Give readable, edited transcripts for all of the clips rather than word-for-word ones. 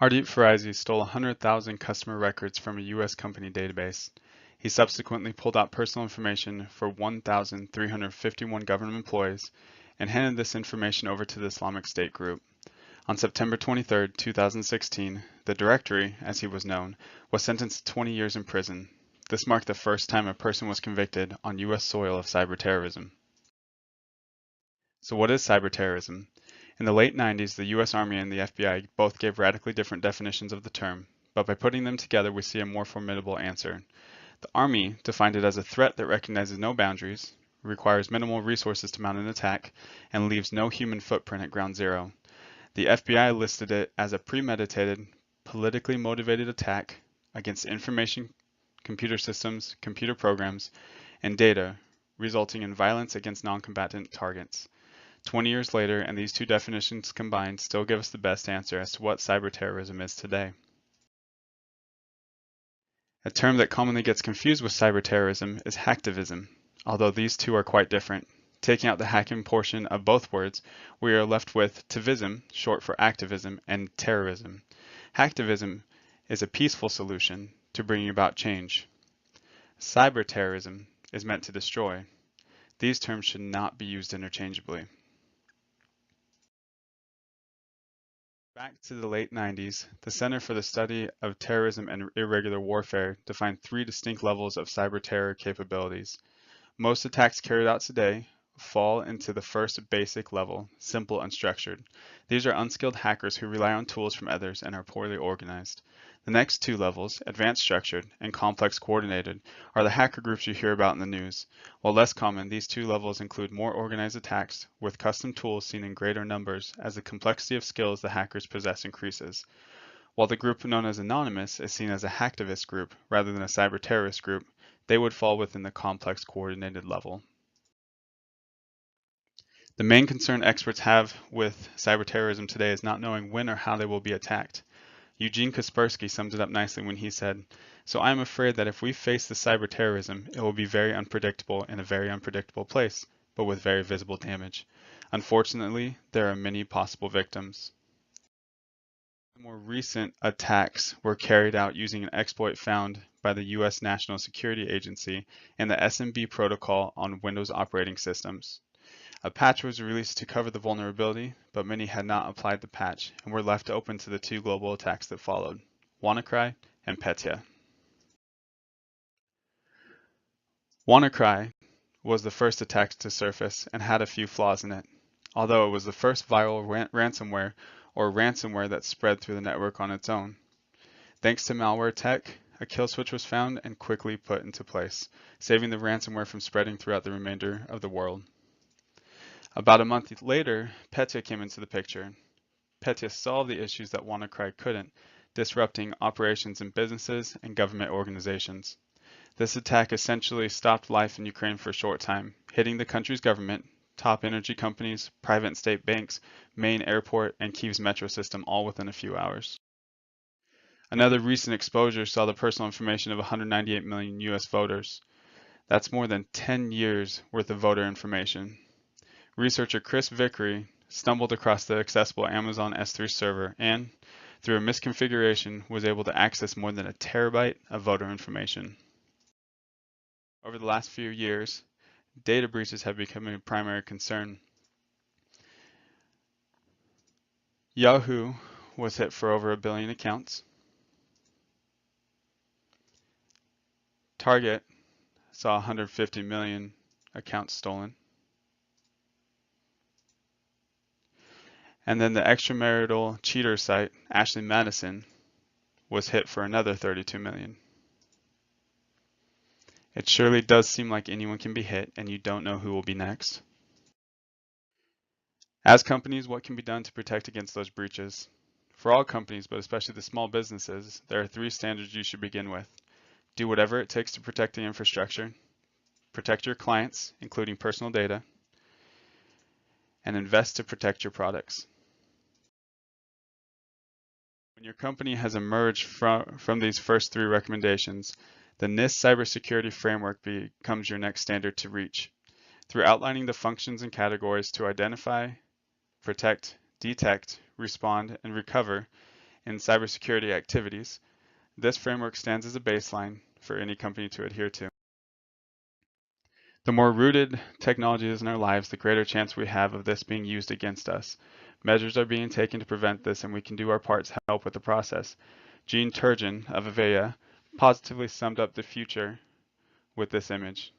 Ardeep Farazi stole 100,000 customer records from a U.S. company database. He subsequently pulled out personal information for 1,351 government employees and handed this information over to the Islamic State group. On September 23, 2016, the Directory, as he was known, was sentenced to 20 years in prison. This marked the first time a person was convicted on U.S. soil of cyberterrorism. So what is cyberterrorism? In the late 90s, the US Army and the FBI both gave radically different definitions of the term, but by putting them together we see a more formidable answer. The Army defined it as a threat that recognizes no boundaries, requires minimal resources to mount an attack, and leaves no human footprint at ground zero. The FBI listed it as a premeditated, politically motivated attack against information, computer systems, computer programs, and data, resulting in violence against non-combatant targets. 20 years later, and these two definitions combined still give us the best answer as to what cyberterrorism is today. A term that commonly gets confused with cyberterrorism is hacktivism, although these two are quite different. Taking out the hacking portion of both words, we are left with tivism, short for activism, and terrorism. Hacktivism is a peaceful solution to bringing about change. Cyberterrorism is meant to destroy. These terms should not be used interchangeably. Back to the late 90s, the Center for the Study of Terrorism and Irregular Warfare defined three distinct levels of cyber terror capabilities. Most attacks carried out today fall into the first basic level, simple unstructured. These are unskilled hackers who rely on tools from others and are poorly organized. The next two levels, advanced structured and complex coordinated, are the hacker groups you hear about in the news. While less common, these two levels include more organized attacks with custom tools seen in greater numbers as the complexity of skills the hackers possess increases. While the group known as Anonymous is seen as a hacktivist group rather than a cyber terrorist group, they would fall within the complex coordinated level. The main concern experts have with cyberterrorism today is not knowing when or how they will be attacked. Eugene Kaspersky sums it up nicely when he said, "So I am afraid that if we face the cyberterrorism, it will be very unpredictable in a very unpredictable place, but with very visible damage. Unfortunately, there are many possible victims." More recent attacks were carried out using an exploit found by the U.S. National Security Agency in the SMB protocol on Windows operating systems. A patch was released to cover the vulnerability, but many had not applied the patch and were left open to the two global attacks that followed, WannaCry and Petya. WannaCry was the first attack to surface and had a few flaws in it, although it was the first viral ransomware or ransomware that spread through the network on its own. Thanks to malware tech, a kill switch was found and quickly put into place, saving the ransomware from spreading throughout the remainder of the world. About a month later, Petya came into the picture. Petya solved the issues that WannaCry couldn't, disrupting operations in businesses and government organizations. This attack essentially stopped life in Ukraine for a short time, hitting the country's government, top energy companies, private and state banks, main airport, and Kyiv's metro system all within a few hours. Another recent exposure saw the personal information of 198 million US voters. That's more than 10 years worth of voter information. Researcher Chris Vickery stumbled across the accessible Amazon S3 server and, through a misconfiguration, was able to access more than a terabyte of voter information. Over the last few years, data breaches have become a primary concern. Yahoo was hit for over 1 billion accounts. Target saw 150 million accounts stolen. And then the extramarital cheater site, Ashley Madison, was hit for another 32 million. It surely does seem like anyone can be hit and you don't know who will be next. As companies, what can be done to protect against those breaches? For all companies, but especially the small businesses, there are 3 standards you should begin with. Do whatever it takes to protect the infrastructure, protect your clients, including personal data, and invest to protect your products. When your company has emerged from these first 3 recommendations, the NIST cybersecurity framework becomes your next standard to reach. Through outlining the functions and categories to identify, protect, detect, respond, and recover, in cybersecurity activities. This framework stands as a baseline for any company to adhere to. The more rooted technology is in our lives, the greater chance we have of this being used against us. Measures are being taken to prevent this, and we can do our part to help with the process. Gene Turgeon of Avaya positively summed up the future with this image.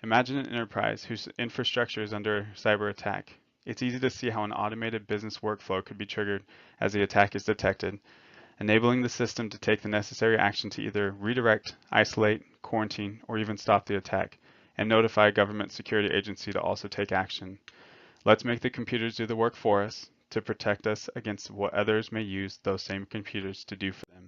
Imagine an enterprise whose infrastructure is under cyber attack. It's easy to see how an automated business workflow could be triggered as the attack is detected, enabling the system to take the necessary action to either redirect, isolate, quarantine, or even stop the attack, and notify a government security agency to also take action. Let's make the computers do the work for us to protect us against what others may use those same computers to do for them.